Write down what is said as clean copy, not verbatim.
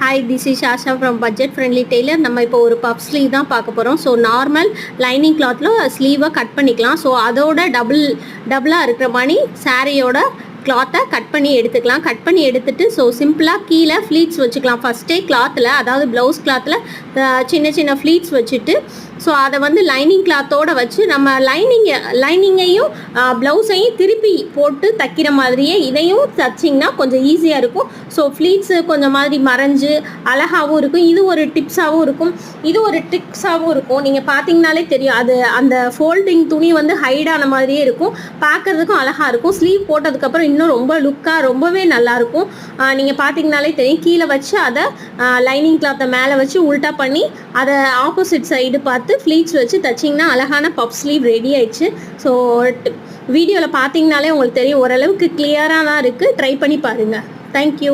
Hi, this is Asha from budget friendly tailor. நம்ம இப்போ ஒரு பஃப் ஸ்லீவ் தான் பார்க்க போகிறோம். ஸோ நார்மல் லைனிங் கிளாத்தில் ஸ்லீவை கட் பண்ணிக்கலாம். ஸோ அதோட டபுளாக இருக்கிற மாதிரி சாரியோட கிளாத்தை கட் பண்ணி எடுத்துக்கலாம். கட் பண்ணி எடுத்துகிட்டு ஸோ சிம்பிளாக கீழே ஃப்ளீட்ஸ் வச்சுக்கலாம். ஃபஸ்ட்டே கிளாத்தில், அதாவது ப்ளவுஸ் கிளாத்தில் சின்ன சின்ன ஃப்ளீட்ஸ் வச்சுட்டு ஸோ அதை வந்து லைனிங் கிளாத்தோடு வச்சு நம்ம லைனிங்கையும் ப்ளவுஸையும் திருப்பி போட்டு தைக்கிற மாதிரியே இதையும் தைச்சிங்கன்னா கொஞ்சம் ஈஸியாக இருக்கும். ஸோ ஃப்ளீட்ஸு கொஞ்சம் மாதிரி மறைஞ்சு அழகாகவும் இருக்கும். இது ஒரு டிப்ஸாகவும் இருக்கும், இது ஒரு ட்ரிக்ஸாகவும் இருக்கும். நீங்கள் பார்த்தீங்கனாலே தெரியும், அது அந்த ஃபோல்டிங் துணி வந்து ஹைடான மாதிரியே இருக்கும், பார்க்குறதுக்கும் அழகாக இருக்கும். ஸ்லீவ் போட்டதுக்கப்புறம் இன்னும் ரொம்ப லுக்காக ரொம்பவே நல்லாயிருக்கும். நீங்கள் பார்த்தீங்கனாலே தெரியும், கீழே வச்சு அதை லைனிங் கிளாத்தை மேலே வச்சு உல்ட்டா பண்ணி அதை ஆப்போசிட் சைடு பார்த்து ஃப்ளீட்ஸ் வச்சு தைச்சிங்கன்னா அழகான பஃப் ஸ்லீவ் ரெடி ஆயிடுச்சு. ஸோ வீடியோவில் பார்த்தீங்கனாலே உங்களுக்கு தெரியும், ஓரளவுக்கு கிளியராக தான் இருக்குது. ட்ரை பண்ணி பாருங்கள். தேங்க்யூ.